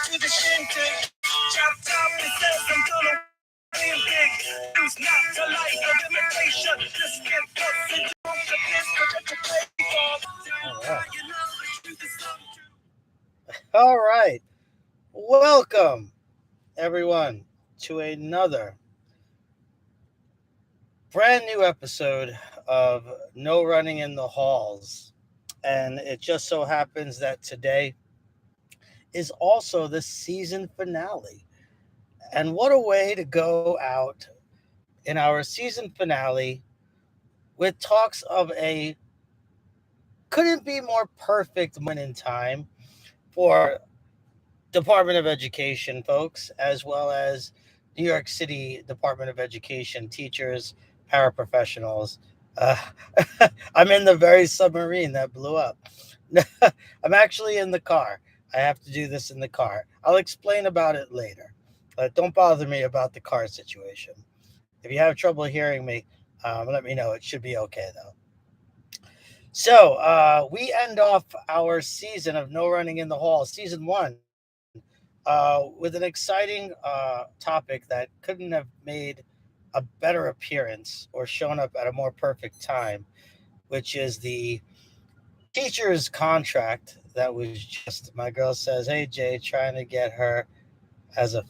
to the shindig. Chop top, it says I'm gonna win big. Use not the life of imitation. Just get close and don't forget what you pay for. All right. Welcome, everyone, to another brand new episode of No Running in the Halls. And it just so happens that today is also the season finale. And what a way to go out in our season finale with talks of a couldn't be more perfect moment in time for Department of Education folks, as well as New York City Department of Education teachers, paraprofessionals. Uh, I'm in the very submarine that blew up. I'm actually in the car. I have to do this in the car. I'll explain about it later. But don't bother me about the car situation. If you have trouble hearing me, let me know. It should be okay, though. So we end off our season of No Running in the Hall, season one, with an exciting topic that couldn't have made a better appearance or shown up at a more perfect time, which is the teacher's contract that was just, my girl says, hey, Jay, trying to get her as a,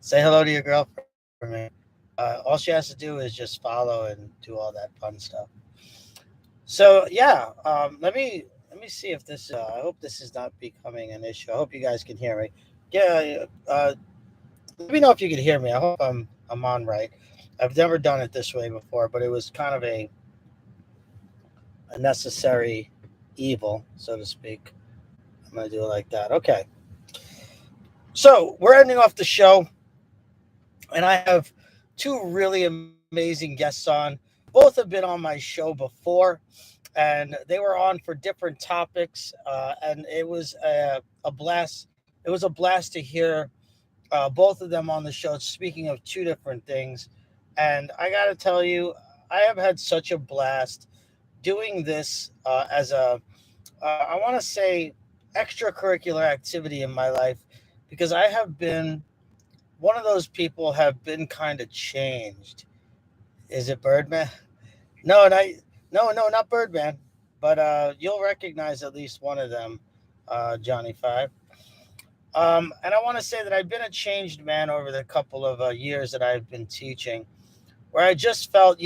say hello to your girl for me. All she has to do is just follow and do all that fun stuff. So yeah, let me see if this. I hope this is not becoming an issue. I hope you guys can hear me. Yeah, let me know if you can hear me. I hope I'm on right. I've never done it this way before, but it was kind of a necessary evil, so to speak. I'm gonna do it like that. Okay. So we're ending off the show, and I have two really amazing guests on. Both have been on my show before, and they were on for different topics, and it was a blast. It was a blast to hear both of them on the show. Speaking of two different things, and I got to tell you, I have had such a blast doing this as a, I want to say, extracurricular activity in my life, because I have been one of those people have been kind of changed. Is it Birdman? No, not, no, not Birdman, but you'll recognize at least one of them, Johnny Five. And I want to say that I've been a changed man over the couple of years that I've been teaching, where I just felt,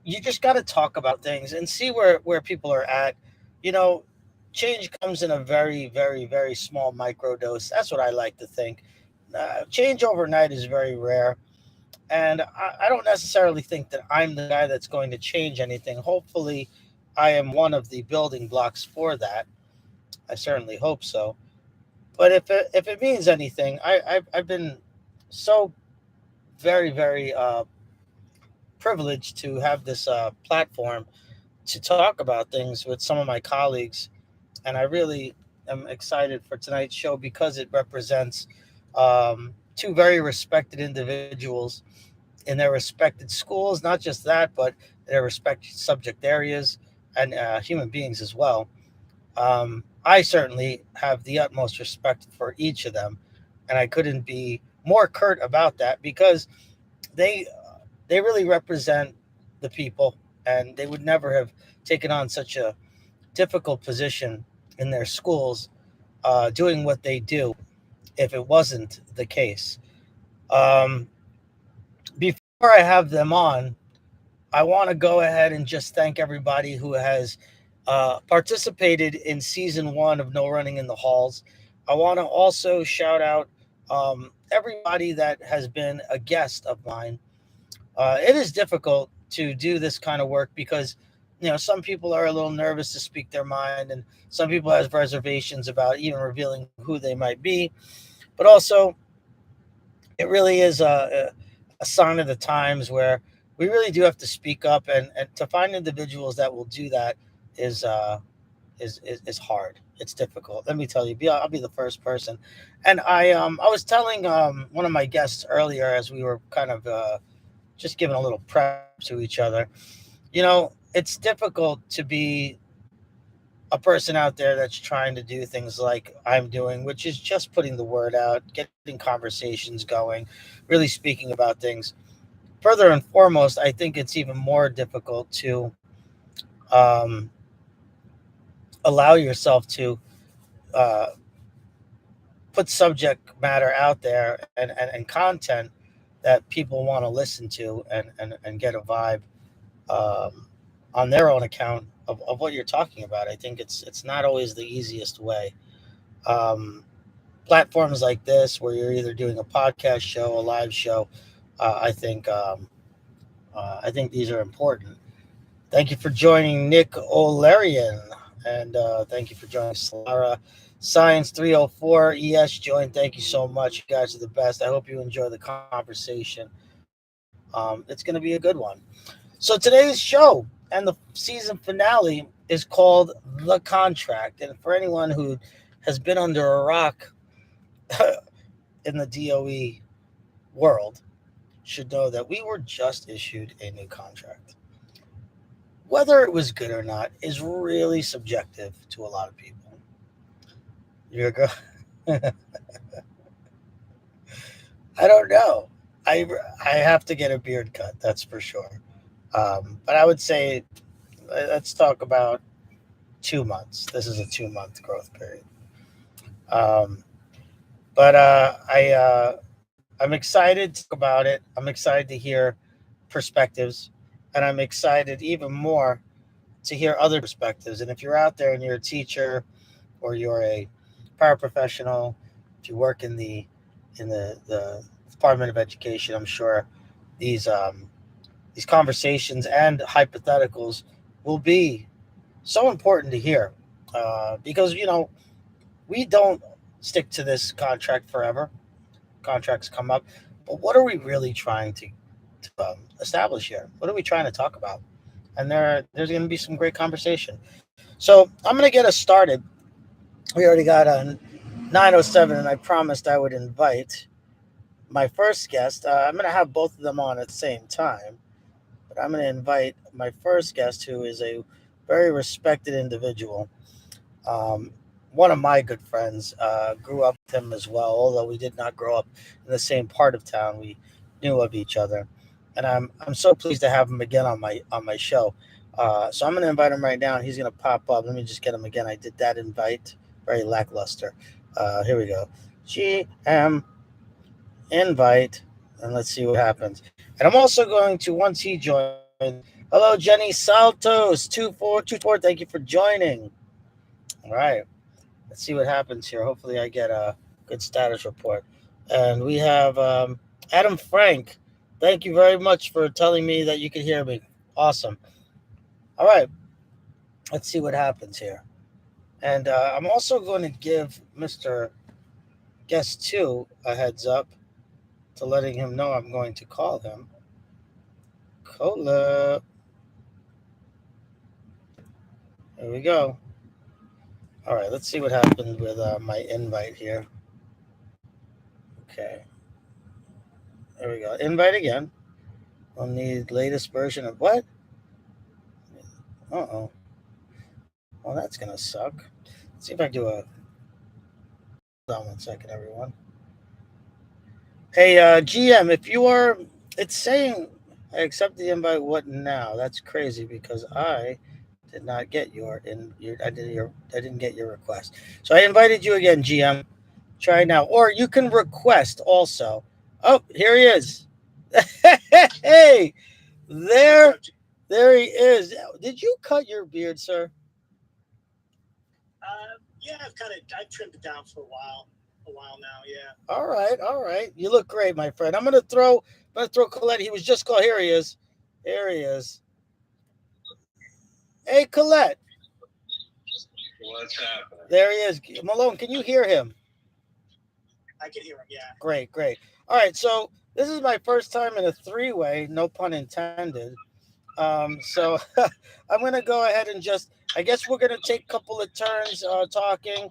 you just got to talk about things and see where people are at. You know, change comes in a very, very, very small micro dose. That's what I like to think. Change overnight is very rare. And I don't necessarily think that I'm the guy that's going to change anything. Hopefully, I am one of the building blocks for that. I certainly hope so. But if it means anything, I've been so very, very privileged to have this platform to talk about things with some of my colleagues. And I really am excited for tonight's show because it represents two very respected individuals in their respected schools, not just that, but their respected subject areas and human beings as well. I certainly have the utmost respect for each of them, and I couldn't be more curt about that because they they really represent the people, and they would never have taken on such a difficult position in their schools, doing what they do if it wasn't the case. Um, Before I have them on, I want to go ahead and just thank everybody who has participated in season one of No Running in the Halls. I want to also shout out everybody that has been a guest of mine. It is difficult to do this kind of work because some people are a little nervous to speak their mind, and some people have reservations about even revealing who they might be. But also, it really is a sign of the times where we really do have to speak up, and to find individuals that will do that is is hard. It's difficult. Let me tell you. I'll be the first person. And I was telling one of my guests earlier as we were kind of just giving a little prep to each other. It's difficult to be a person out there that's trying to do things like I'm doing, which is just putting the word out, getting conversations going, really speaking about things. Further and foremost, I think it's even more difficult to um, allow yourself to uh, put subject matter out there and content that people want to listen to and get a vibe um, on their own account of what you're talking about. I think it's not always the easiest way. Um, Platforms like this, where you're either doing a podcast show, a live show, I think these are important. Thank you for joining Nick O'Larian, and thank you for joining Slara. Science 304 ES joined. Thank you so much. You guys are the best. I hope you enjoy the conversation. It's going to be a good one. So today's show and the season finale is called The Contract. And for anyone who has been under a rock in the DOE world, should know that we were just issued a new contract. Whether it was good or not is really subjective to a lot of people. You're go- I don't know. I have to get a beard cut. That's for sure. But I would say let's talk about 2 months. This is a 2 month growth period. Um, but I'm excited to talk about it. I'm excited to hear perspectives, and I'm excited even more to hear other perspectives. And if you're out there and you're a teacher or you're a paraprofessional, if you work in the Department of Education, I'm sure these these conversations and hypotheticals will be so important to hear because we don't stick to this contract forever. Contracts come up, but what are we really trying to establish here? What are we trying to talk about? And there's going to be some great conversation. So I'm going to get us started. We already got a 9:07, and I promised I would invite my first guest. I'm going to have both of them on at the same time, but I'm going to invite my first guest, who is a very respected individual. Um, One of my good friends, grew up with him as well, although we did not grow up in the same part of town. We knew of each other, and I'm so pleased to have him again on my show. So I'm going to invite him right now, and he's going to pop up. Let me just get him again. I did that invite, very lackluster. Here we go. GM invite, and let's see what happens. And I'm also going to, once he joins. Hello, Jenny Saltos 2424. Thank you for joining. All right. Let's see what happens here. Hopefully, I get a good status report. And we have Adam Frank. Thank you very much for telling me that you can hear me. Awesome. All right. Let's see what happens here. And I'm also going to give Mr. Guest 2 a heads up to letting him know I'm going to call him. Cola. There we go. All right. Let's see what happens with my invite here. Okay. There we go. Invite again. On the latest version of what? Uh oh. Well, that's gonna suck. Let's see if I can do a. Hold on 1 second, everyone. Hey, GM, if you are, it's saying I accept the invite. What now? That's crazy because I did not get I didn't get your request. So I invited you again, GM. Try now, or you can request also. Oh, here he is. Hey, there, there he is. Did you cut your beard, sir? Yeah, I've trimmed it down for a while now. Yeah. All right, all right. You look great, my friend. I'm gonna throw Colette. He was just called. Here he is. Here he is. Hey, Colette. What's happening? There he is. Malone, can you hear him? I can hear him. Yeah. Great, great. All right, so this is my first time in a three-way, no pun intended. So I'm gonna go ahead and just. I guess we're gonna take a couple of turns talking.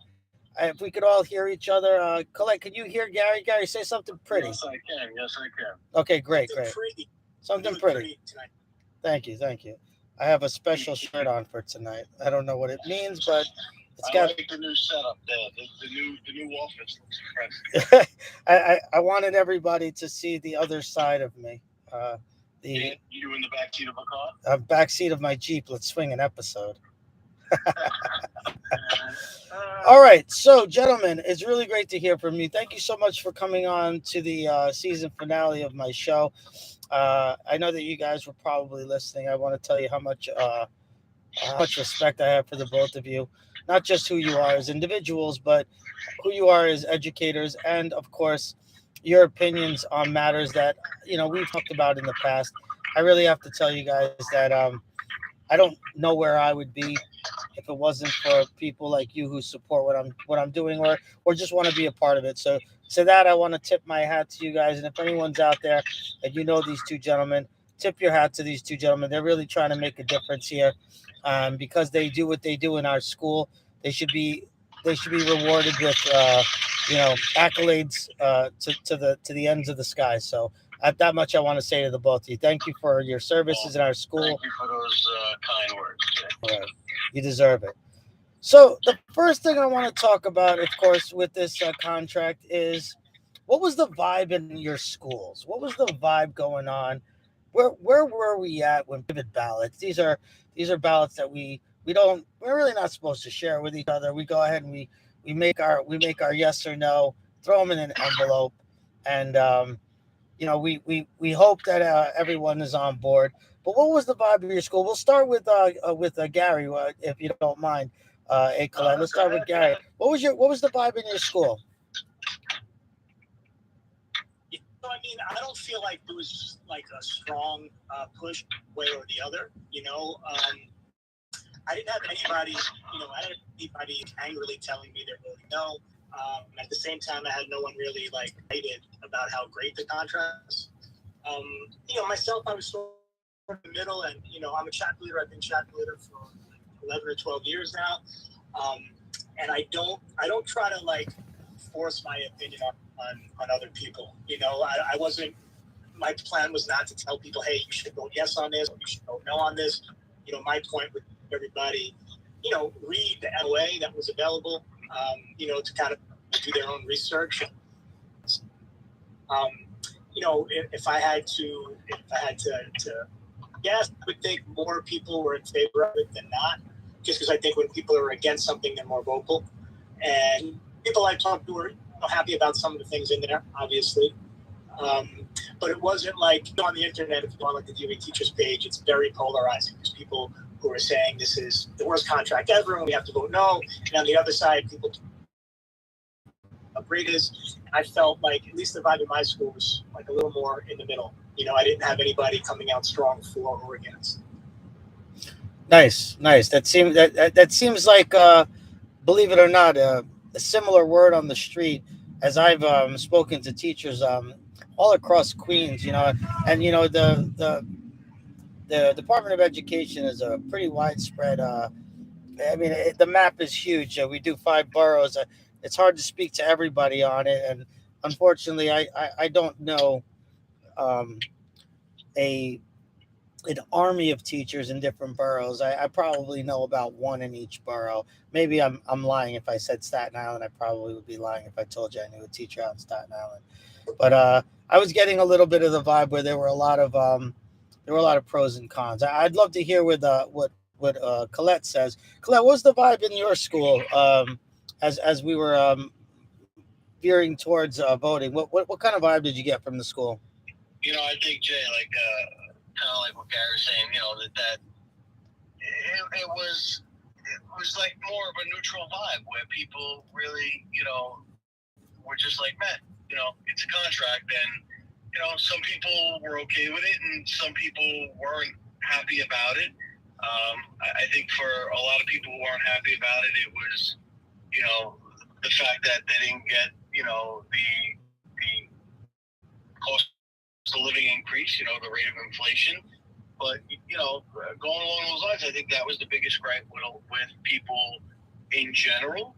If we could all hear each other. Colette, can you hear Gary? Gary, say something pretty. Yes, I can. Yes, I can. Okay, great, Something great. pretty. Something Really pretty. pretty tonight. Thank you, thank you. I have a special shirt on for tonight. I don't know what it means, but it's I got. like the new setup there. The new office looks impressive. I wanted everybody to see the other side of me. The You in the back seat of a car? back seat of my Jeep. Let's swing an episode. All right, so gentlemen, it's really great to hear from you. Thank you so much for coming on to the season finale of my show. I know that you guys were probably listening. I want to tell you how much respect I have for the both of you. Not just who you are as individuals, but who you are as educators, and of course, your opinions on matters that we've talked about in the past. I really have to tell you guys that I don't know where I would be if it wasn't for people like you who support what I'm doing, or just want to be a part of it. So to that, I want to tip my hat to you guys. And if anyone's out there and you know these two gentlemen, tip your hat to these two gentlemen. They're really trying to make a difference here, because they do what they do in our school. They should be they should be rewarded with accolades to the ends of the sky. So that much I want to say to the both of you. Thank you for your services in our school. Thank you for those kind words. All right. You deserve it. So the first thing I want to talk about, of course, with this contract is what was the vibe in your schools? What was the vibe going on? Where were we at when pivot ballots? These are ballots that we're really not supposed to share with each other. We go ahead and we make our yes or no, throw them in an envelope, and we hope that everyone is on board. But what was the vibe of your school? We'll start with Gary, if you don't mind. Colette. Let's start with Gary. What was the vibe in your school? I mean, I don't feel like there was like a strong push way or the other. I didn't have anybody, angrily telling me they're voting no. At the same time, I had no one really like excited about how great the contract was. Myself, I was sort of in the middle, and I'm a chat leader. I've been chat leader for 11 or 12 years now, and I don't try to like force my opinion on other people. I wasn't. My plan was not to tell people, hey, you should vote yes on this, or you should vote no on this. My point with everybody, read the MOA that was available, to kind of do their own research. If I had to guess, I would think more people were in favor of it than not, just because I think when people are against something, they're more vocal. And people I talked to were happy about some of the things in there, obviously. But it wasn't like on the internet, if you go on like the DOE teachers page, it's very polarizing. There's people who are saying this is the worst contract ever and we have to vote no. And on the other side, people how great it is. I felt like at least the vibe in my school was like a little more in the middle. I didn't have anybody coming out strong for or against. Nice, nice. That seems like, believe it or not, a similar word on the street as I've spoken to teachers all across Queens. And the Department of Education is a pretty widespread. I mean, the map is huge. We do 5 boroughs. It's hard to speak to everybody on it, and unfortunately, I don't know um, a an army of teachers in different boroughs. I probably know about one in each borough. Maybe I'm lying if I said Staten Island. I probably would be lying if I told you I knew a teacher out in Staten Island. But I was getting a little bit of the vibe where there were a lot of pros and cons. I'd love to hear what Colette says. Colette, what's the vibe in your school as we were veering towards voting? What kind of vibe did you get from the school? I think Jay, like kind of like what Gary was saying, that it was like more of a neutral vibe where people really, were just like, man, it's a contract, and some people were okay with it, and some people weren't happy about it. I think for a lot of people who weren't happy about it, it was, the fact that they didn't get, the cost of living increase, the rate of inflation. But, going along those lines, I think that was the biggest gripe with people in general.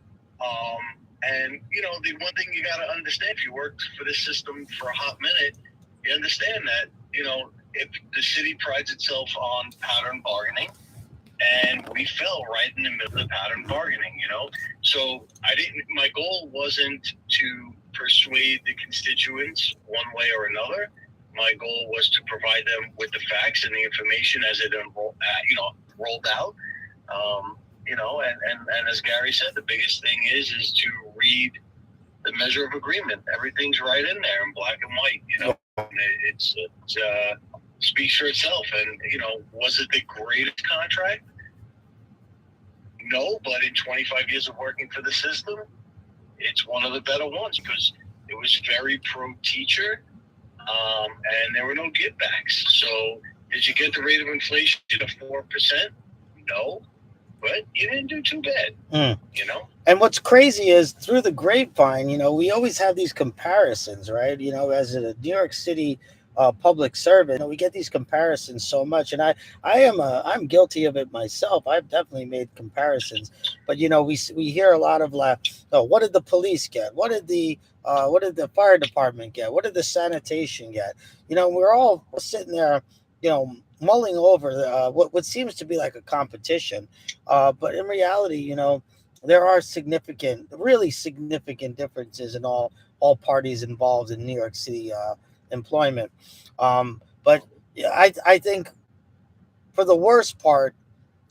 And, the one thing you got to understand, if you worked for this system for a hot minute, you understand that, if the city prides itself on pattern bargaining, and we fell right in the middle of pattern bargaining, So my goal wasn't to persuade the constituents one way or another. My goal was to provide them with the facts and the information as it rolled out. And as Gary said, the biggest thing is to read the measure of agreement. Everything's right in there in black and white, It speaks for itself. And, was it the greatest contract? No, but in 25 years of working for the system, it's one of the better ones because it was very pro-teacher, and there were no givebacks. So did you get the rate of inflation of 4%? No, but you didn't do too bad, And what's crazy is through the grapevine, we always have these comparisons, right? As a New York City public servant, we get these comparisons so much, and I'm guilty of it myself. I've definitely made comparisons, but we hear a lot of what did the police get? What did the fire department get? What did the sanitation get? We're all sitting there, mulling over what seems to be like a competition, but in reality, there are really significant differences in all parties involved in New York City employment. But I think for the worst part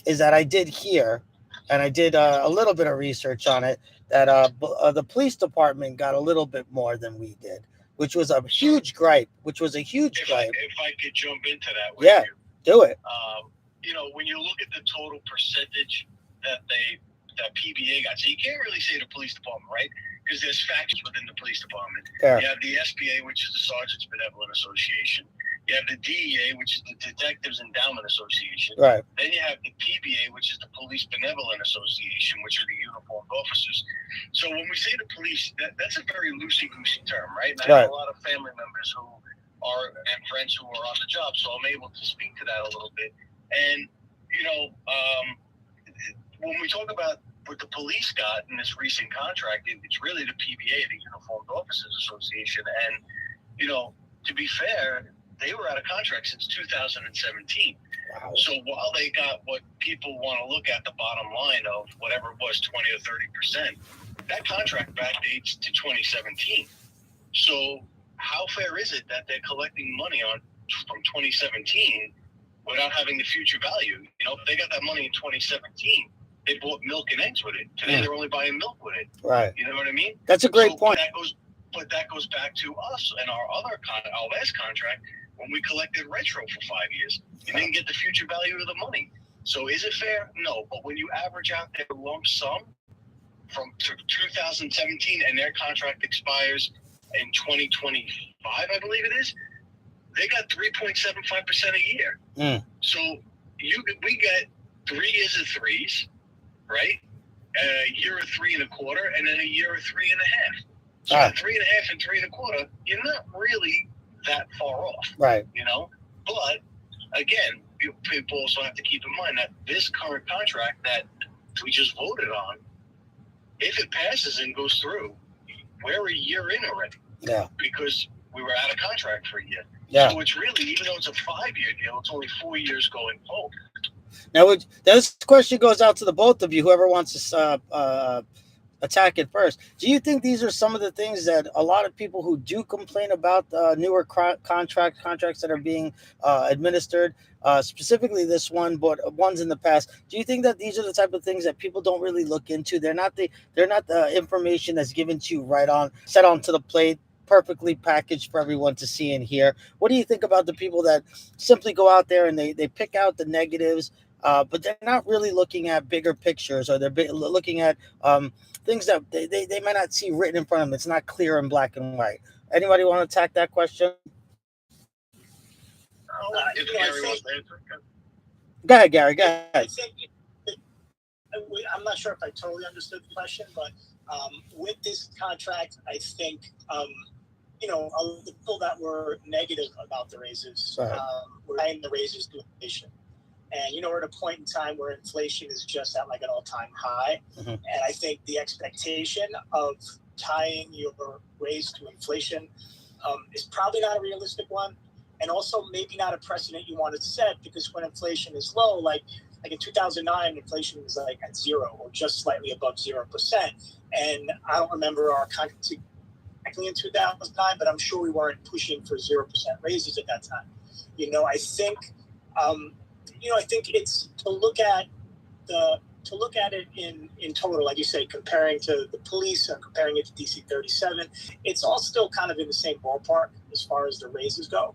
is that I did hear, and I did a little bit of research on it, that the police department got a little bit more than we did, which was a huge gripe. If I could jump into that with yeah, you. Do it. When you look at the total percentage that PBA got, so you can't really say the police department, right? Because there's factions within the police department. Yeah. You have the SBA, which is the Sergeants Benevolent Association. You have the DEA, which is the Detectives Endowment Association. Right. Then you have the PBA, which is the Police Benevolent Association, which are the uniformed officers. So when we say the police, that's a very loosey-goosey term, right? And I have a lot of family members and friends who are on the job, so I'm able to speak to that a little bit. And, when we talk about what the police got in this recent contract, it's really the PBA, the Uniformed Officers Association. And, to be fair, they were out of contract since 2017. Wow. So while they got what people want to look at, the bottom line of whatever it was, 20 or 30%, that contract backdates to 2017. So how fair is it that they're collecting money from 2017 without having the future value? If they got that money in 2017, they bought milk and eggs with it. Today they're only buying milk with it. Right. You know what I mean? That's a great point. But that goes back to us and our last contract when we collected retro for 5 years. You didn't get the future value of the money. So is it fair? No. But when you average out their lump sum from 2017 and their contract expires in 2025, I believe it is, they got 3.75% a year. So we get 3 years of threes, right? A year of 3 1/4, and then a year of 3 1/2. So at 3 1/2 and 3 1/4, you're not really that far off, right? But again, people also have to keep in mind that this current contract that we just voted on, if it passes and goes through, we're a year in already. Yeah. Because we were out of contract for a year. Yeah. So it's really, even though it's a 5-year deal, it's only 4 years going forward. Now, this question goes out to the both of you, whoever wants to attack it first. Do you think these are some of the things that a lot of people who do complain about newer contracts that are being administered, specifically this one, but ones in the past? Do you think that these are the type of things that people don't really look into? They're not the information that's given to you right on, set onto the plate, perfectly packaged for everyone to see and hear. What do you think about the people that simply go out there and they pick out the negatives, but they're not really looking at bigger pictures, or they're looking at things that they might not see written in front of them? It's not clear in black and white. Anybody want to attack that question? Go ahead, Gary. Go ahead. I'm not sure if I totally understood the question, but with this contract, I think, the people that were negative about the raises were tying the raises to inflation. And, we're at a point in time where inflation is just at like an all-time high. Mm-hmm. And I think the expectation of tying your raise to inflation is probably not a realistic one. and also maybe not a precedent you want to set, because when inflation is low, like in 2009, inflation was like at 0 or just slightly above 0%. And I don't remember our contract exactly in 2009, but I'm sure we weren't pushing for 0% raises at that time. I think, I think it's to look at it in total, like you say, comparing to the police and comparing it to DC 37, it's all still kind of in the same ballpark as far as the raises go.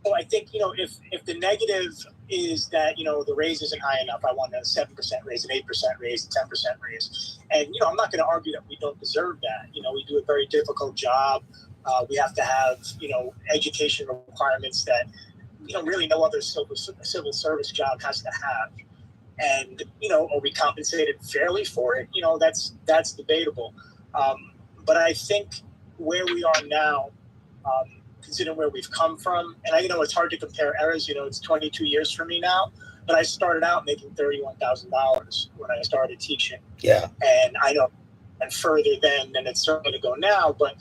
So I think, if the negative is that, the raise isn't high enough, I want a 7% raise, an 8% raise, a 10% raise. And, I'm not going to argue that we don't deserve that. We do a very difficult job. We have to have, education requirements that, really no other civil service job has to have. And, are we compensated fairly for it? That's debatable. But I think where we are now, considering where we've come from, and it's hard to compare eras. It's 22 years for me now, but I started out making $31,000 when I started teaching. Yeah. And I know, and further than it's certainly to go now. But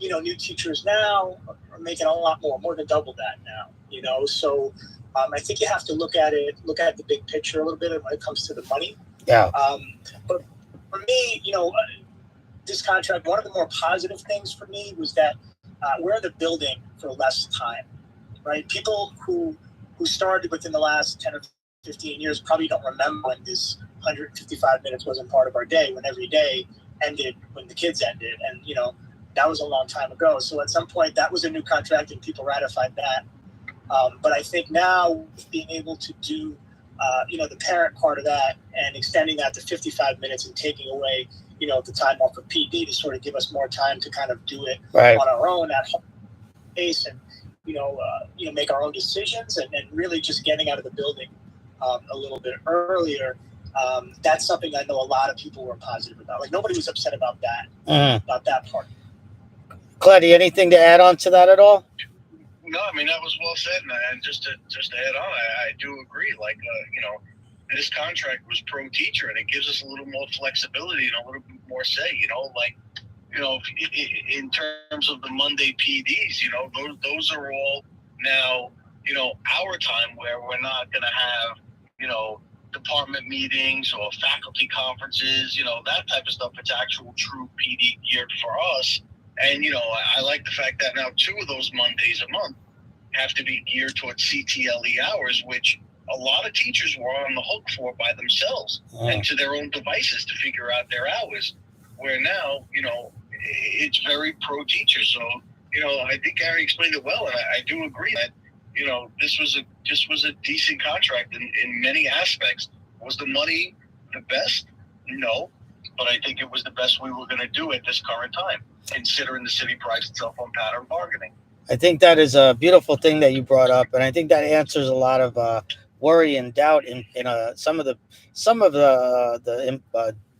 new teachers now are making a lot more than double that now. So I think you have to look at the big picture a little bit when it comes to the money. Yeah. But for me, this contract, one of the more positive things for me was that we're in the building for less time, right? People who started within the last 10 or 15 years probably don't remember when this 155 minutes wasn't part of our day, when every day ended when the kids ended. And, that was a long time ago. So at some point that was a new contract and people ratified that. But I think now being able to do, the parent part of that and extending that to 55 minutes and taking away, the time off of PD to sort of give us more time to kind of do it on our own at home pace and, make our own decisions and really just getting out of the building a little bit earlier. That's something I know a lot of people were positive about. Like nobody was upset about that part. Cleddy, anything to add on to that at all? No, I mean, that was well said. And just to add on, I do agree. Like, this contract was pro teacher, and it gives us a little more flexibility and a little bit more say. In terms of the Monday PDs, those are all now, our time where we're not going to have, department meetings or faculty conferences, that type of stuff. It's actual true PD geared for us. And, I like the fact that now 2 of those Mondays a month have to be geared towards CTLE hours, which a lot of teachers were on the hook for by themselves and to their own devices to figure out their hours, where now, it's very pro teacher. So, I think Gary explained it well, and I do agree that, this was a decent contract in many aspects. Was the money the best? No, but I think it was the best we were going to do at this current time, considering the city prides itself on pattern bargaining. I think that is a beautiful thing that you brought up, and I think that answers a lot of worry and doubt in some of the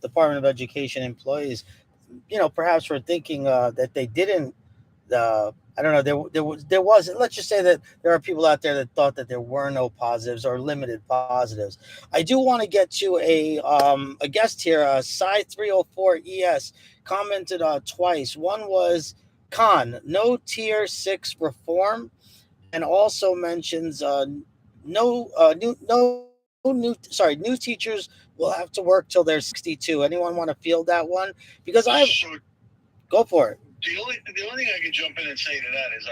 Department of Education employees. Perhaps were thinking that they didn't. I don't know. There was. Let's just say that there are people out there that thought that there were no positives or limited positives. I do want to get to a guest here. Sci 304 ES commented twice. One was no tier 6 reform, and also mentions new teachers will have to work till they're 62. Anyone want to field that one? Because go for it. The only thing I can jump in and say to that is,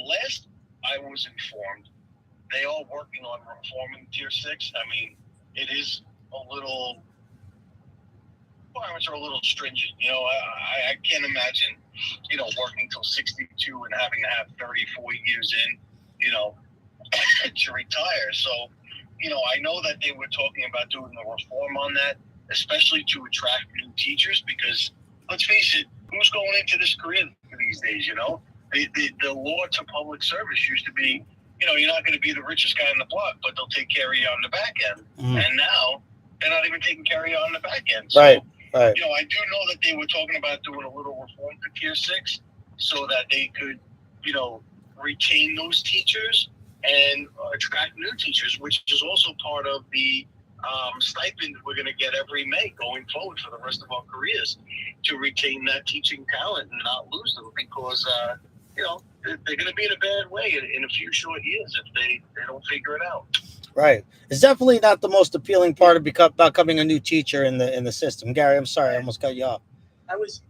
last I was informed, they are working on reforming tier 6. I mean, it is a little. Requirements are a little stringent. I can't imagine, working till 62 and having to have 34 years in, to retire. So, I know that they were talking about doing the reform on that, especially to attract new teachers, because let's face it, who's going into this career these days, The law to public service used to be, you're not going to be the richest guy on the block, but they'll take care of you on the back end. And now they're not even taking care of you on the back end. So, right. I do know that they were talking about doing a little reform to tier 6 so that they could, retain those teachers and attract new teachers, which is also part of the stipend we're going to get every May going forward for the rest of our careers, to retain that teaching talent and not lose them, because you know, they're going to be in a bad way in a few short years if they don't figure it out. Right. It's definitely not the most appealing part of becoming a new teacher in the system. Gary, I'm sorry, I almost cut you off. I was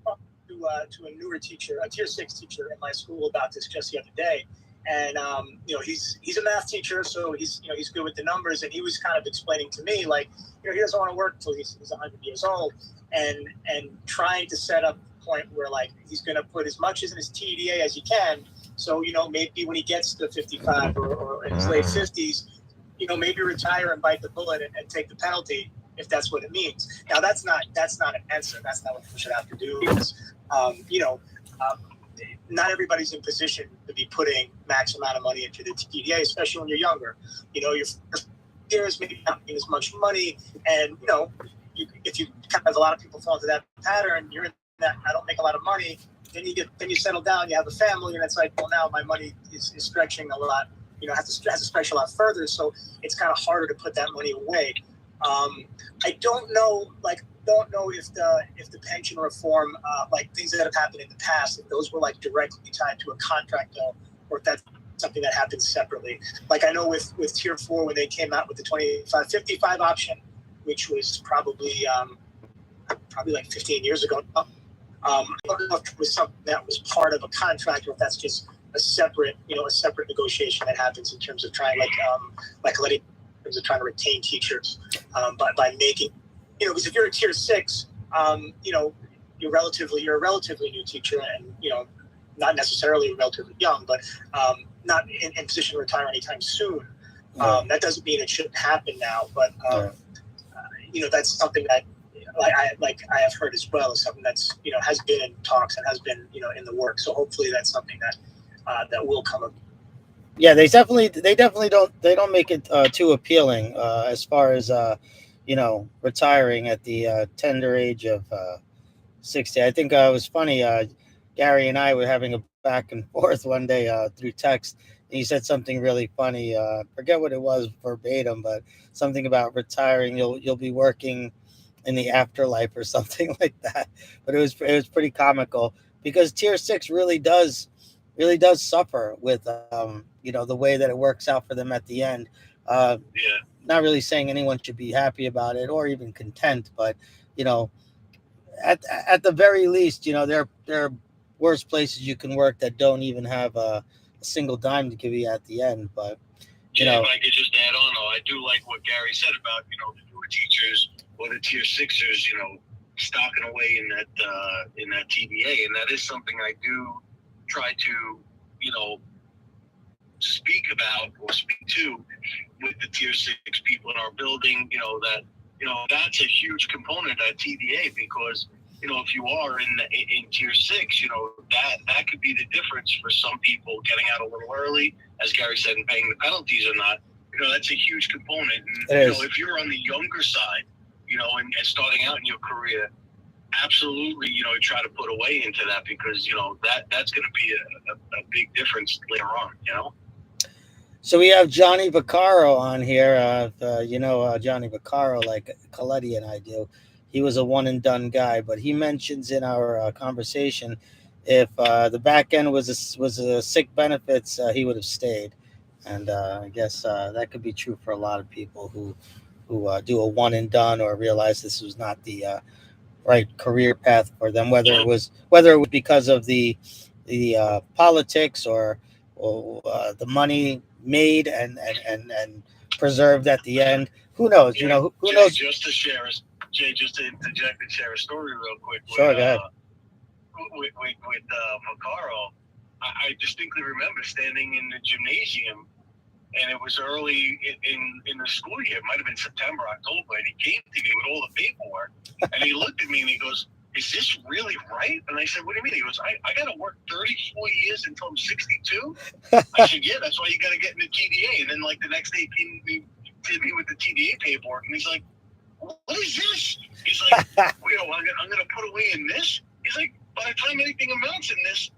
talking to a newer teacher, a tier 6 teacher in my school about this just the other day, and he's a math teacher, so he's good with the numbers, and he was kind of explaining to me like, he doesn't want to work until he's 100 years old, and trying to set up a point where like he's going to put as much as in his TDA as he can, so maybe when he gets to 55 or in his late 50s, maybe retire and bite the bullet and take the penalty if that's what it means. Now that's not an answer. That's not what we should have to do because not everybody's in position to be putting max amount of money into the TDA, especially when you're younger. Your first years maybe not making as much money, and if you kind of, a lot of people fall into that pattern, you're in that I don't make a lot of money. Then you settle down, you have a family, and it's like, well, now my money is stretching a lot. Has to stretch a lot further, so it's kind of harder to put that money away. I don't know if the pension reform, like things that have happened in the past, if those were like directly tied to a contract though, or if that's something that happens separately. Like I know with Tier 4 when they came out with the 25-55 option, which was probably like 15 years ago. I don't know if it was something that was part of a contract or if that's just a separate negotiation that happens in terms of trying letting in terms of trying to retain teachers by making because if you're a tier 6 you're a relatively new teacher and not necessarily relatively young but not in position to retire anytime soon. That doesn't mean it shouldn't happen now, but that's something that I have heard as well, is something that's has been in talks and has been in the works. So hopefully that's something that will come up. Yeah, they definitely don't make it too appealing as far as retiring at the tender age of 60. I think it was funny. Gary and I were having a back and forth one day through text. And he said something really funny. Forget what it was verbatim, but something about retiring. You'll be working in the afterlife or something like that. But it was pretty comical because tier 6 really does suffer with the way that it works out for them at the end. Not really saying anyone should be happy about it or even content, but at the very least, there are worse places you can work that don't even have a single dime to give you at the end. But if I could just add on, though, I do like what Gary said about the newer teachers or the tier 6ers, stocking away in that TDA, and that is something I do try to speak about or speak to with the tier 6 people in our building. That's a huge component of TDA because if you are in tier 6, that could be the difference for some people getting out a little early, as Gary said, and paying the penalties or not. That's a huge component. And if you're on the younger side, and starting out in your career, absolutely, try to put away into that because that's going to be a big difference later on. So we have Johnny Vaccaro on here. Johnny Vaccaro, like Coletti and I do. He was a one and done guy, but he mentions in our conversation, if the back end was a sick benefits, he would have stayed. And I guess that could be true for a lot of people who do a one and done or realize this was not the right career path for them, whether it was because of the politics or the money made and preserved at the end. Who knows? Who knows? Just to interject and share a story real quick. Sure, go ahead. With Vaccaro, I distinctly remember standing in the gymnasium, and it was early in the school year. It might have been September, October, and he came to me with all the paperwork, and he looked at me and he goes, "Is this really right?" And I said, "What do you mean?" He goes, I got to work 34 years until I'm 62? I said, "Yeah, that's why you got to get in the TDA." And then, like, the next day, he did me with the TDA paperwork, and he's like, "What is this?" He's like, "I'm going to put away in this?" He's like, "By the time anything amounts in this,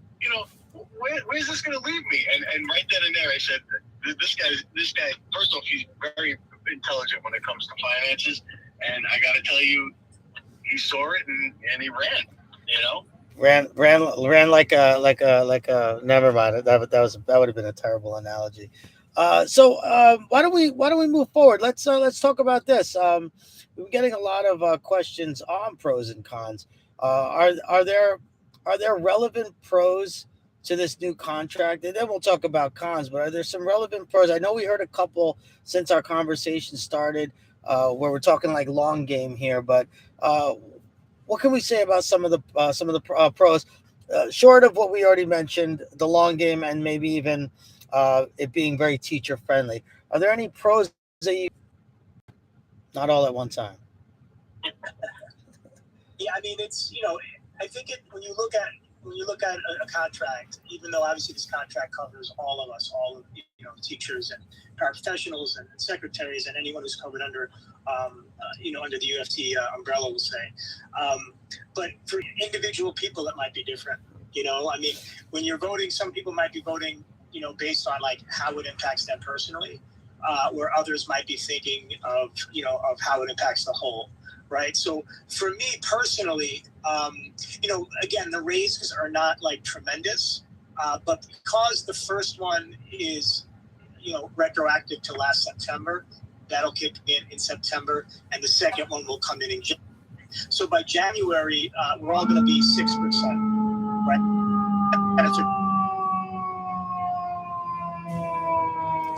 where's this going to leave me?" And right then and there, I said, this guy, first off, he's very intelligent when it comes to finances. And I got to tell you, he saw it and he ran, ran never mind. That would have been a terrible analogy. Why don't we move forward? Let's talk about this. We're getting a lot of questions on pros and cons. Are there relevant pros to this new contract? And then we'll talk about cons. But are there some relevant pros? I know we heard a couple since our conversation started, where we're talking like long game here. But uh, what can we say about some of the pros, short of what we already mentioned, the long game, and maybe even it being very teacher friendly? Are there any pros that you not all at one time? Yeah, I mean, I think when you look at a contract, even though obviously this contract covers all of us, all of teachers and paraprofessionals and secretaries and anyone who's covered under under the UFT umbrella, we'll say. But for individual people, it might be different. I mean, when you're voting, some people might be voting, based on like how it impacts them personally, where others might be thinking of how it impacts the whole. Right. So for me personally, again, the raises are not like tremendous, but because the first one is, retroactive to last September, that'll kick in September, and the second one will come in January. So by January, we're all going to be 6%, right? And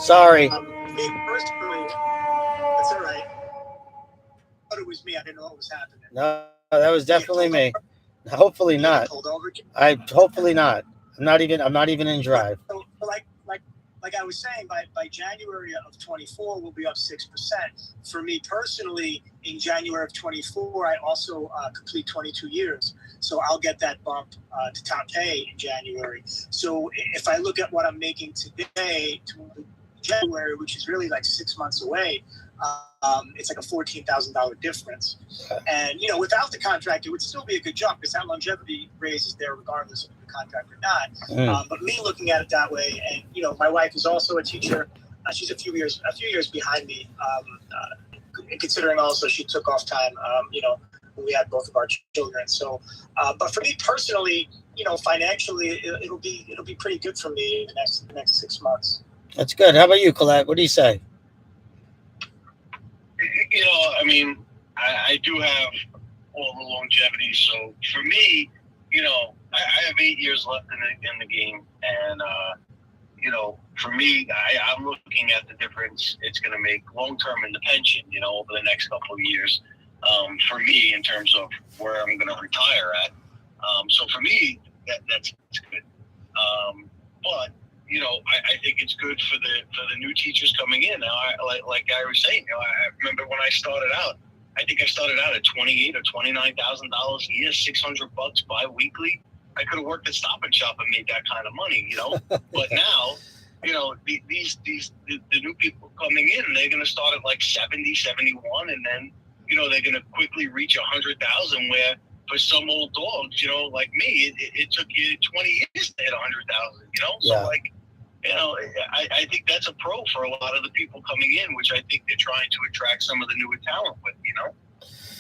Sorry. me personally, that's all right. I thought it was me. I didn't know what was happening. No, that was definitely me. Hopefully not. Pulled over. Hopefully not. I'm not even in drive. So like I was saying, by January of 24, we'll be up 6%. For me personally, in January of 24, I also complete 22 years. So I'll get that bump to top pay in January. So if I look at what I'm making today to January, which is really like 6 months away, it's like a $14,000 difference. And, without the contract, it would still be a good jump because that longevity raise is there regardless of the contract or not. But me looking at it that way, and, my wife is also a teacher. She's a few years behind me, considering also she took off time, when we had both of our children. So, but for me personally, financially, it'll be pretty good for me in the next 6 months. That's good. How about you, Colette? What do you say? I mean, I do have all the longevity. So for me, I have 8 years left in the game, and for me, I'm looking at the difference it's going to make long term in the pension, over the next couple of years. For me, in terms of where I'm going to retire at. So for me, that's good. But I think it's good for the new teachers coming in. Now, like I was saying, I remember when I started out. I think I started out at $28,000 or $29,000 a year, $600 bi-weekly. I could have worked at Stop and Shop and made that kind of money, But now, the new people coming in, they're going to start at like 70, 71, and then they're going to quickly reach 100,000. Where for some old dogs, like me, it took you 20 years to hit 100,000. Yeah. So I think that's a pro for a lot of the people coming in, which I think they're trying to attract some of the newer talent with,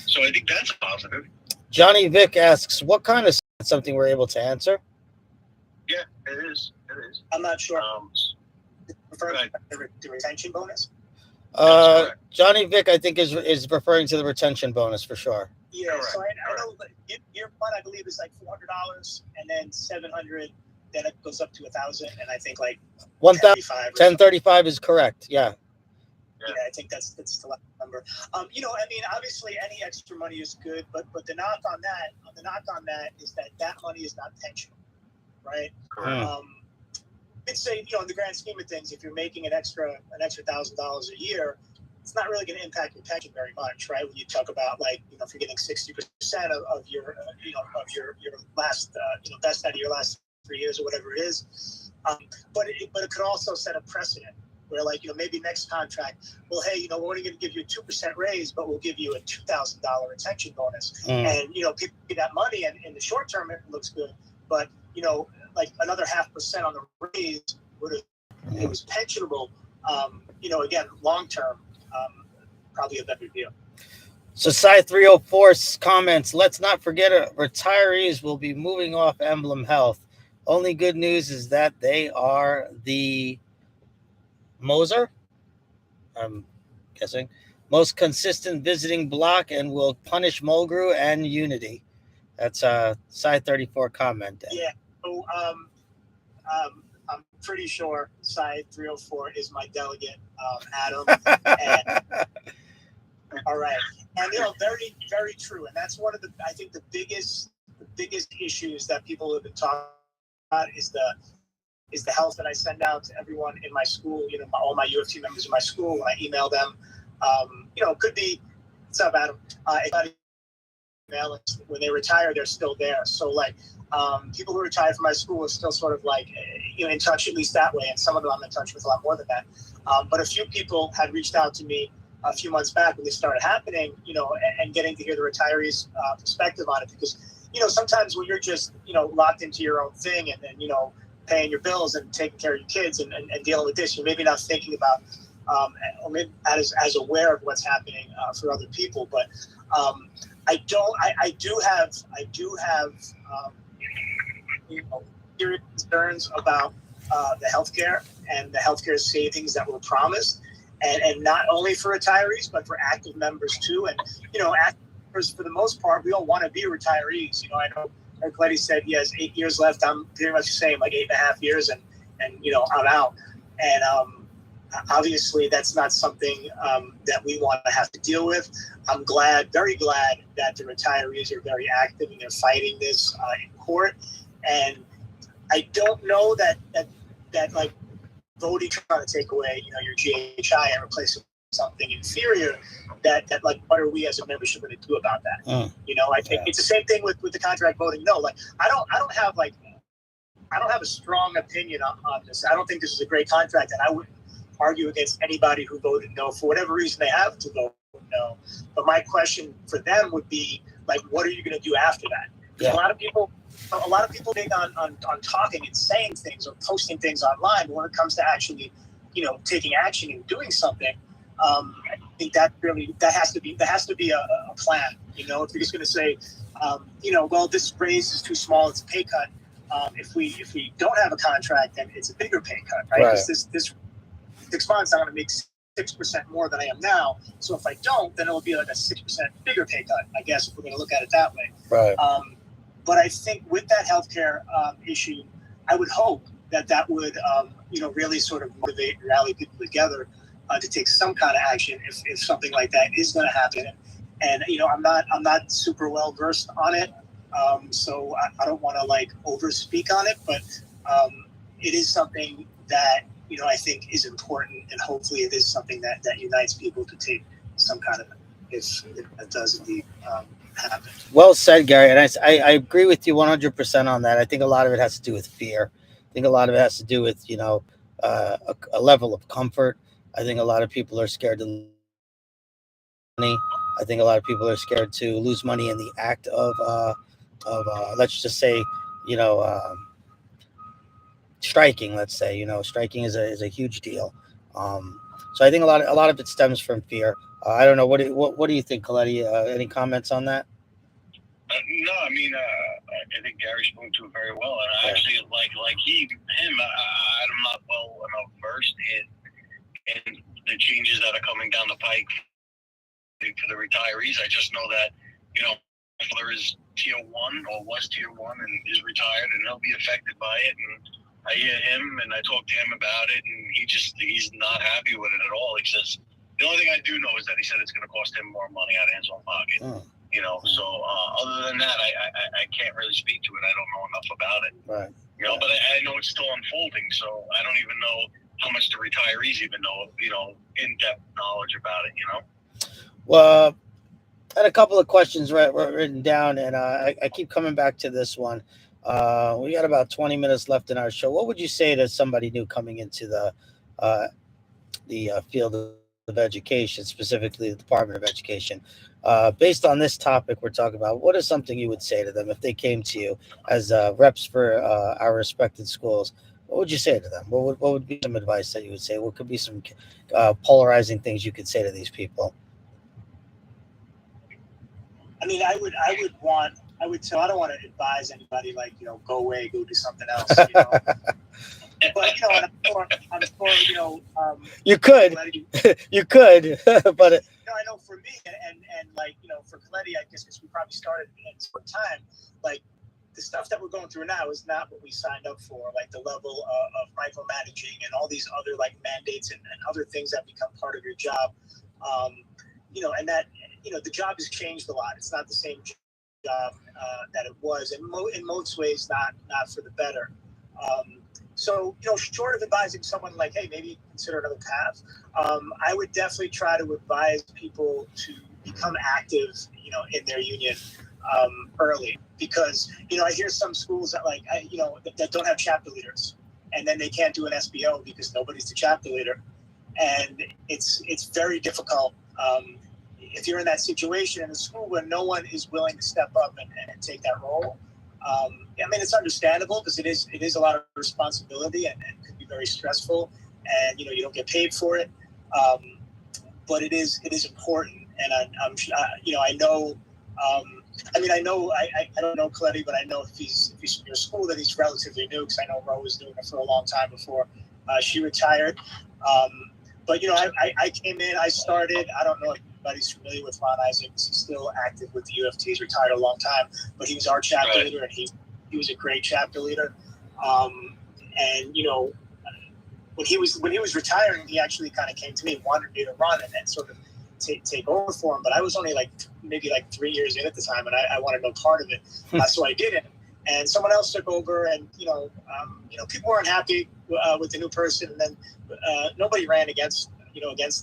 So I think that's positive. Johnny Vick asks, what kind of something we're able to answer? Yeah, it is. I'm not sure. Referring to the retention bonus? Johnny Vick, I think, is referring to the retention bonus for sure. Yeah, correct. So I know year one, I believe, is like $400, and then $700. Then it goes up to $1,000, and I think like 1035 is correct. Yeah. Yeah, I think that's the last number. I mean, obviously, any extra money is good, but the knock on that is that money is not pensionable, right? I'd say, in the grand scheme of things, if you're making an extra $1,000 a year, it's not really going to impact your pension very much, right? When you talk about if you're getting 60% of your last best out of your last 3 years or whatever it is, but it could also set a precedent where maybe next contract, well, hey, we're only going to give you a 2% raise, but we'll give you a $2,000 retention bonus, and people get that money, and in the short term it looks good, but another 0.5% on the raise it was pensionable. Again, long term, probably a better deal. So Sci 304 comments, let's not forget retirees will be moving off Emblem Health. Only good news is that they are the Moser, I'm guessing, most consistent visiting block and will punish Mulgrew and Unity. That's Sci 34 comment. Yeah. So I'm pretty sure Side 304 is my delegate, Adam. And all right, and very very true, and that's one of the I think the biggest issues that people have been talking about is the health that I send out to everyone in my school. All my U of T members in my school when I email them. It could be what's up, Adam. When they retire, they're still there. So like people who retired from my school are still sort of like in touch at least that way, and some of them I'm in touch with a lot more than that. But a few people had reached out to me a few months back when they started happening, and getting to hear the retirees' perspective on it, because sometimes when you're just locked into your own thing and paying your bills and taking care of your kids and dealing with this, you're maybe not thinking about or maybe as aware of what's happening for other people. But I do have serious concerns about the healthcare and the healthcare savings that were promised, and not only for retirees but for active members too. And active members, for the most part, we all want to be retirees. I know Eric Letty said he has 8 years left. I'm pretty much the same, like 8.5 years, and I'm out. And obviously that's not something that we want to have to deal with. I'm very glad that the retirees are very active and they're fighting this in court. And I don't know that like voting trying to take away your GHI and replace it with something inferior, that like what are we as a membership going to do about that? I think it's the same thing with the contract voting. No, like I don't have a strong opinion on this. I don't think this is a great contract, and I wouldn't argue against anybody who voted no for whatever reason they have to vote no. But my question for them would be like, what are you going to do after that? Because a lot of people big on talking and saying things or posting things online, but when it comes to actually taking action and doing something, I think that has to be a plan. If you're just going to say well, this raise is too small, it's a pay cut. If we don't have a contract, then it's a bigger pay cut, right? Because this 6 months, I'm going to make 6% more than I am now. So if I don't, then it'll be like a 6% bigger pay cut, I guess, if we're going to look at it that way. Right. But I think with that healthcare issue, I would hope that would really sort of motivate and rally people together to take some kind of action if something like that is going to happen. And I'm not super well versed on it, so I don't want to like overspeak on it, but it is something that I think is important, and hopefully it is something that unites people to take some kind of if that does indeed happen. Well said, Gary, and I agree with you 100% on that. I think a lot of it has to do with fear. I think a lot of it has to do with a level of comfort. I think a lot of people are scared to lose money. I think a lot of people are scared to lose money in the act of let's just say striking. Let's say striking is a huge deal. So I think a lot of it stems from fear. I don't know. What do you think, Coletti? Any comments on that? No, I mean, I think Gary spoke to it very well, and I actually like him. I'm not well enough versed in the changes that are coming down the pike for the retirees. I just know that my father is tier 1 or was tier 1 and is retired, and he'll be affected by it. And I hear him and I talk to him about it, and he's not happy with it at all. He says the only thing I do know is that he said it's going to cost him more money out of his own pocket. So other than that, I can't really speak to it. I don't know enough about it. Right. But I know it's still unfolding, so I don't even know how much the retirees even know, in-depth knowledge about it, Well, I had a couple of questions written down, and I keep coming back to this one. We got about 20 minutes left in our show. What would you say to somebody new coming into the field of education, specifically the Department of Education? Based on this topic we're talking about, what is something you would say to them if they came to you as reps for our respected schools? What would you say to them? What would be some advice that you would say? What could be some polarizing things you could say to these people? I mean, I would tell. I don't want to advise anybody like, go away, go do something else. But and I'm sure you could, you could, but I know for me and like for Coletti, I guess because we probably started at some time, like the stuff that we're going through now is not what we signed up for. Like the level of micromanaging and all these other like mandates and other things that become part of your job. And that the job has changed a lot. It's not the same job that it was, and in most ways, not for the better. So, short of advising someone like, hey, maybe consider another path, I would definitely try to advise people to become active, in their union early. Because, I hear some schools that that don't have chapter leaders, and then they can't do an SBO because nobody's the chapter leader. And it's very difficult if you're in that situation in a school where no one is willing to step up and take that role. I mean, it's understandable because it is a lot of responsibility and could be very stressful, and you don't get paid for it. But it is important, and I'm I know. I don't know Coletti, but I know if he's in your school that he's relatively new, because I know Ro was doing it for a long time before she retired. But I came in, I started. I don't know if anybody's familiar with Ron Isaacs. He's still active with the UFT. He's retired a long time, but he was our chapter leader, and he was a great chapter leader. And when he was retiring, he actually kind of came to me and wanted me to run and sort of take over for him. But I was only maybe 3 years in at the time, and I wanted no part of it, so I didn't. And someone else took over, and people weren't happy with the new person, and then nobody ran against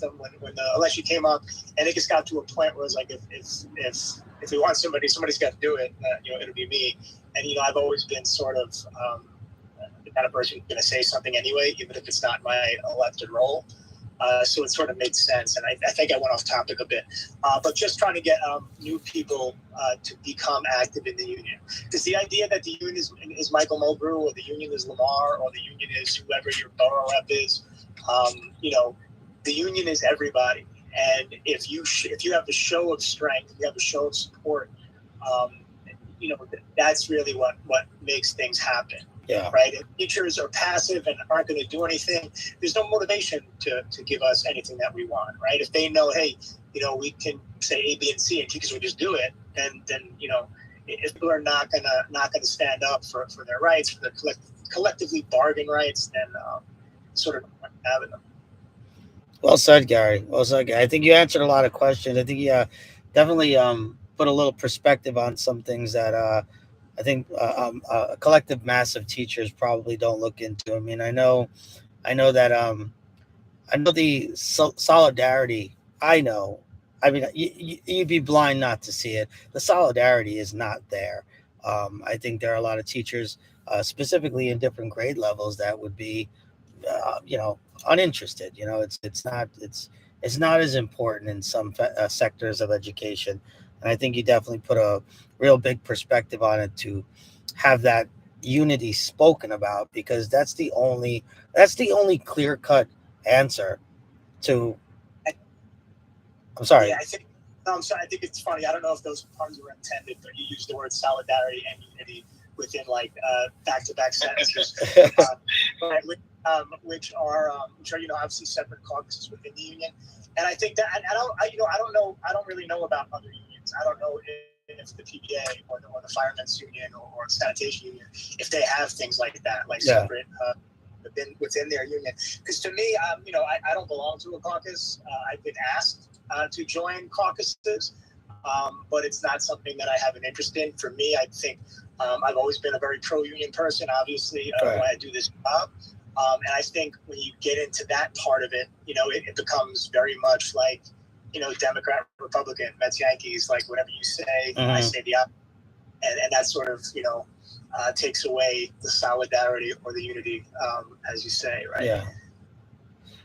them when the election came up, and it just got to a point where it was like, if we want somebody's got to do it, it'll be me. And I've always been sort of the kind of person who's going to say something anyway, even if it's not my elected role. So it sort of made sense, and I think I went off topic a bit, but just trying to get new people to become active in the union. Because the idea that the union is Michael Mulgrew, or the union is Lamar, or the union is whoever your borough rep is, the union is everybody. And if you have a show of strength, you have a show of support, that's really what makes things happen. Yeah. Right. If teachers are passive and aren't going to do anything, there's no motivation to give us anything that we want. Right. If they know, hey, we can say A, B, and C, and teachers will just do it, then if people are not gonna stand up for their rights, for their collectively bargain rights, then sort of having them. Well said, Gary. Well said, Gary. I think you answered a lot of questions. I think you definitely put a little perspective on some things that I think a collective mass of teachers probably don't look into. I mean, I know that I know the solidarity. I know. I mean, you'd be blind not to see it. The solidarity is not there. I think there are a lot of teachers, specifically in different grade levels, that would be, uninterested. It's not as important in some sectors of education, and I think you definitely put a real big perspective on it to have that unity spoken about, because that's the only clear cut answer to. I'm sorry. Yeah, I'm sorry. I think it's funny. I don't know if those puns were intended, but you used the word solidarity and unity within back-to-back sentences, which are obviously separate caucuses within the union. And I think that I don't really know about other unions. I don't know if the PBA or the firemen's union or the sanitation union, if they have things like that, separate within their union. Because to me, I don't belong to a caucus. I've been asked to join caucuses, but it's not something that I have an interest in. For me, I think I've always been a very pro-union person, obviously, when I do this job. And I think when you get into that part of it, it becomes very much like, Democrat, Republican, Mets, Yankees, like whatever you say, I say the opposite. And that sort of, takes away the solidarity or the unity, as you say, right? Yeah.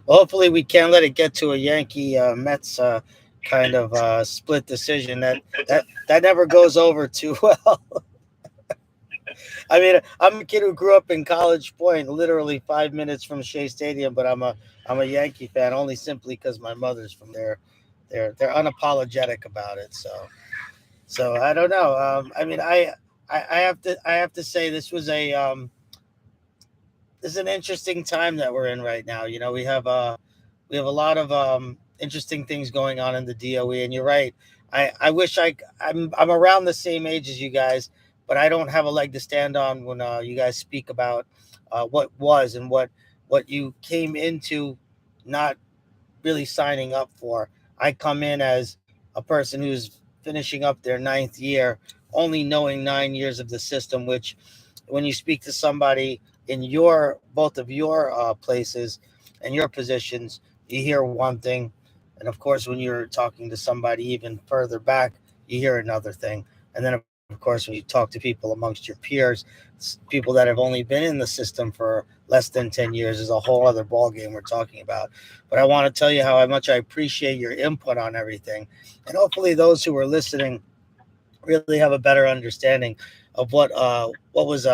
Well, hopefully we can't let it get to a Yankee Mets kind of split decision. That never goes over too well. I mean, I'm a kid who grew up in College Point, literally 5 minutes from Shea Stadium, but I'm a Yankee fan only simply because my mother's from there. They're unapologetic about it. So, So I don't know. I mean, I have to say this is an interesting time that we're in right now. You know, we have a lot of interesting things going on in the DOE, and you're right. I wish I'm around the same age as you guys, but I don't have a leg to stand on when you guys speak about what was and what you came into not really signing up for. I come in as a person who's finishing up their ninth year, only knowing 9 years of the system, which when you speak to somebody in your both of your places and your positions, you hear one thing. And of course, when you're talking to somebody even further back, you hear another thing. And then, of course, when you talk to people amongst your peers, people that have only been in the system for less than 10 years is a whole other ballgame we're talking about. But I want to tell you how much I appreciate your input on everything. And hopefully, those who are listening really have a better understanding of what was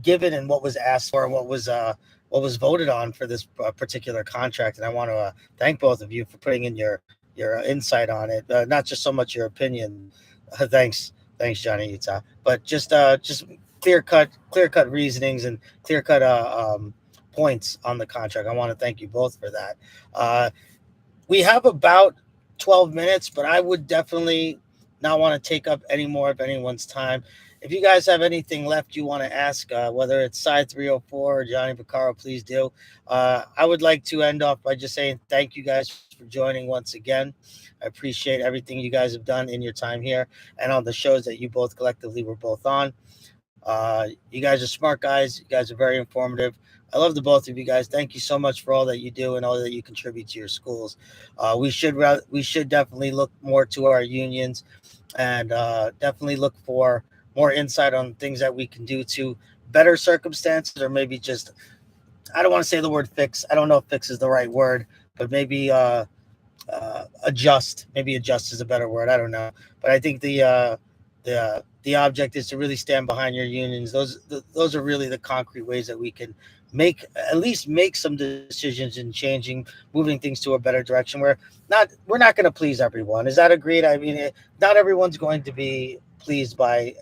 given and what was asked for and what was voted on for this particular contract. And I want to thank both of you for putting in your insight on it, not just so much your opinion. Thanks, Johnny Utah, but just clear cut reasonings and clear cut points on the contract. I want to thank you both for that. We have about 12 minutes, but I would definitely not want to take up any more of anyone's time. If you guys have anything left you want to ask, whether it's Side 304 or Johnny Vaccaro, please do. I would like to end off by just saying thank you guys for joining once again. I appreciate everything you guys have done in your time here and on the shows that you both collectively were both on. You guys are smart guys. You guys are very informative. I love the both of you guys. Thank you so much for all that you do and all that you contribute to your schools. We should definitely look more to our unions and definitely look for more insight on things that we can do to better circumstances, or maybe just I don't want to say the word fix. I don't know if fix is the right word, but maybe adjust. Maybe adjust is a better word. I don't know, but I think the object is to really stand behind your unions. Those are really the concrete ways that we can make at least make some decisions in changing, moving things to a better direction. We're not going to please everyone. Is that agreed? I mean, not everyone's going to be pleased by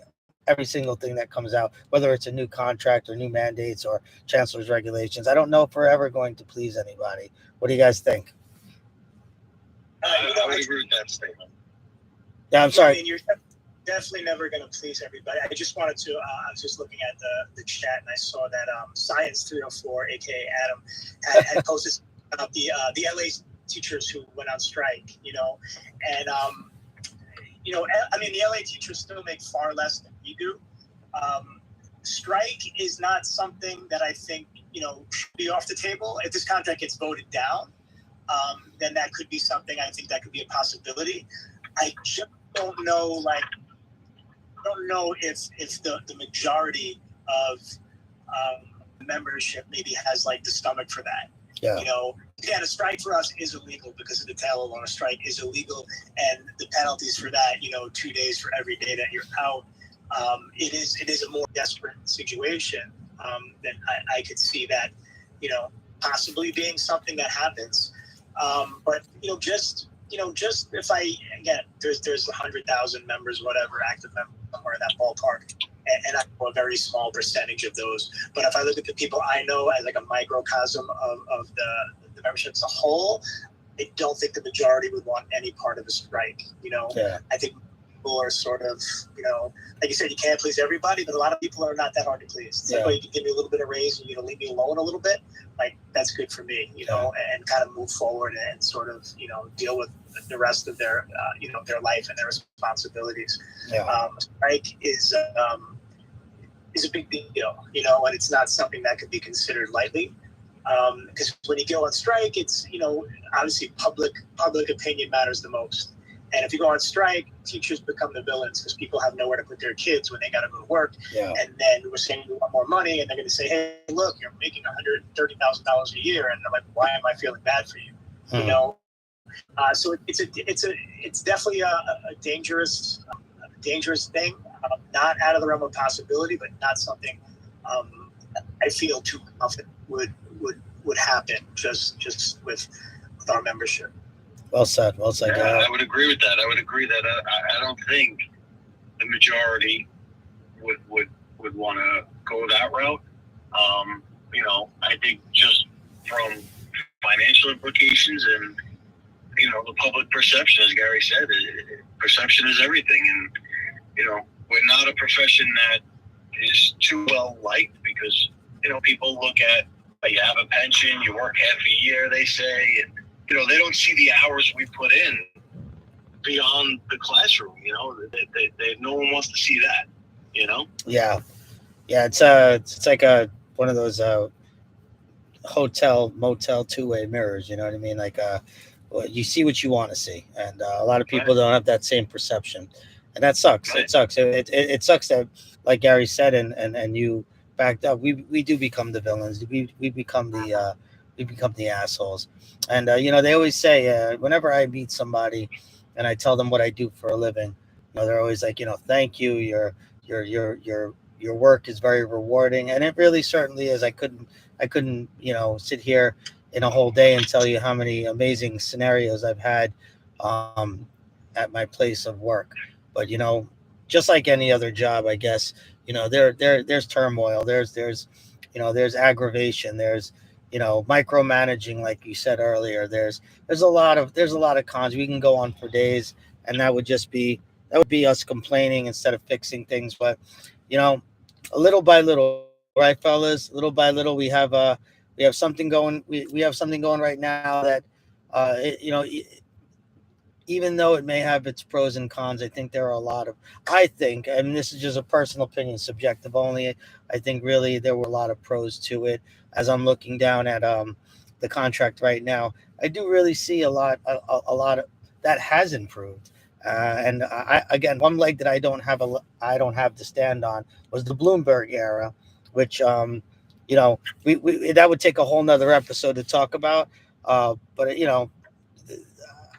every single thing that comes out, whether it's a new contract or new mandates or chancellor's regulations. I don't know if we're ever going to please anybody. What do you guys think? I would agree with that statement. Yeah, I'm sorry. I mean, you're definitely never going to please everybody. I just wanted to. I was just looking at the chat and I saw that Science 304, aka Adam, had posted about the LA teachers who went on strike. You know, and I mean, the LA teachers still make far less than we do. Strike is not something that I think should be off the table. If this contract gets voted down, then that could be something. I think that could be a possibility. I just don't know, if the majority of membership maybe has the stomach for that. Yeah. Again, a strike for us is illegal because of the tail on a strike is illegal, and the penalties for that, 2 days for every day that you're out. It is a more desperate situation. Then I could see that, possibly being something that happens. But just if there's 100,000 members, whatever, active members somewhere in that ballpark, and I know a very small percentage of those. But if I look at the people I know as a microcosm of the membership as a whole, I don't think the majority would want any part of the strike. Yeah. I think people are sort of, like you said, you can't please everybody, but a lot of people are not that hard to please. It's you can give me a little bit of raise and leave me alone a little bit. That's good for me, and kind of move forward and sort of, deal with the rest of their, their life and their responsibilities. Yeah. Strike is a big deal, and it's not something that could be considered lightly. Because when you go on strike, it's, obviously public opinion matters the most. And if you go on strike, teachers become the villains because people have nowhere to put their kids when they got to go to work. Yeah. And then we're saying we want more money, and they're going to say, "Hey, look, you're making $130,000 a year," and I'm like, "Why am I feeling bad for you?" So it's definitely a dangerous thing. Not out of the realm of possibility, but not something I feel too confident would happen just with our membership. Well said. Well said. Yeah, I would agree with that. I would agree that I don't think the majority would want to go that route. You know, I think just from financial implications and, you know, the public perception, as Gary said, perception is everything. And, you know, we're not a profession that is too well liked because, you know, people look at, you have a pension, you work half a year, they say, and, you know, they don't see the hours we put in beyond the classroom. You know, no one wants to see that, you know? Yeah. Yeah. It's like one of those hotel motel two-way mirrors. You know what I mean? Like well, you see what you want to see, and a lot of people don't have that same perception, and that sucks. Right. It sucks. It sucks that, like Gary said, and you backed up. We do become the villains. We become the assholes, and you know, they always say whenever I meet somebody, and I tell them what I do for a living, you know, they're always like, you know, thank you. Your work is very rewarding, and it really certainly is. I couldn't, you know, sit here in a whole day and tell you how many amazing scenarios I've had um, at my place of work. But you know, just like any other job, I guess, you know, there's turmoil, there's you know, there's aggravation, there's, you know, micromanaging, like you said earlier. There's a lot of cons. We can go on for days, and that would be us complaining instead of fixing things. But you know, little by little, right, fellas? Little by little, we have something going. We have something going right now that, you know, even though it may have its pros and cons, I think there are a lot of. I think, and this is just a personal opinion, subjective only. I think really there were a lot of pros to it. As I'm looking down at the contract right now, I do really see a lot of that has improved. And again, one leg that I don't have to stand on was the Bloomberg era, which you know, we that would take a whole nother episode to talk about. But you know,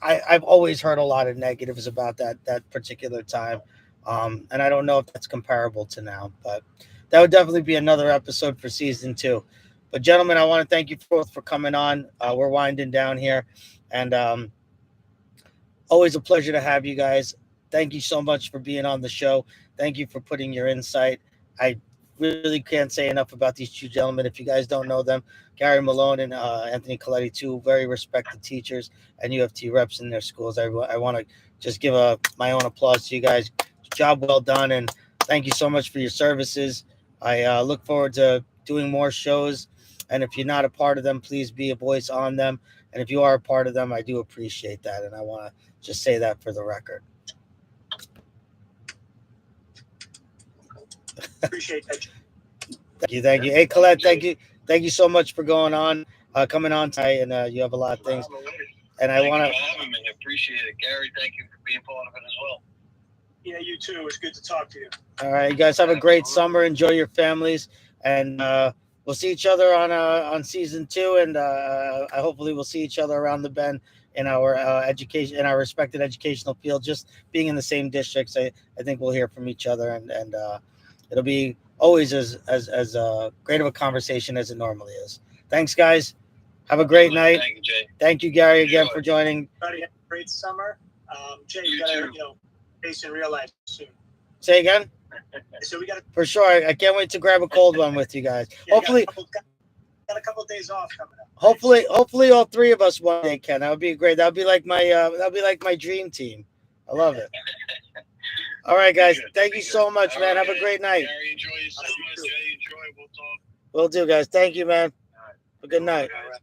I've always heard a lot of negatives about that particular time, and I don't know if that's comparable to now. But that would definitely be another episode for season two. But gentlemen, I want to thank you both for coming on. We're winding down here, and always a pleasure to have you guys. Thank you so much for being on the show. Thank you for putting your insight. I really can't say enough about these two gentlemen. If you guys don't know them, Gary Malone and Anthony Coletti, two very respected teachers and UFT reps in their schools. I want to just give my own applause to you guys. Job well done, and thank you so much for your services. I look forward to doing more shows. And if you're not a part of them, please be a voice on them. And if you are a part of them, I do appreciate that. And I want to just say that for the record. Appreciate that. Thank you. Hey, Colette, thank you so much for coming on tonight, and you have a lot of things. And I want to having me. Appreciate it, Gary. Thank you for being part of it as well. Yeah, you too. It's good to talk to you. All right, you guys have a great summer. Enjoy your families, and we'll see each other on season two, and hopefully we'll see each other around the bend in our education, in our respected educational field. Just being in the same districts, I think we'll hear from each other, and it'll be always as great of a conversation as it normally is. Thanks, guys. Have a great night. Thank you, Jay. Thank you, Gary, again for joining. Everybody have a great summer. Jay, you gotta, you know, face in real life soon. Say again? So we got For sure. I can't wait to grab a cold one with you guys. Hopefully, got a couple of days off coming up. Hopefully, all three of us one day can. That would be great. That would be like my dream team. I love it. All right, guys. Thank you so much, man. Have a great night. Gary, enjoy your summer. Jay, enjoy. We'll talk. Will do, guys. Thank you, man. All right. Have a good night. All right.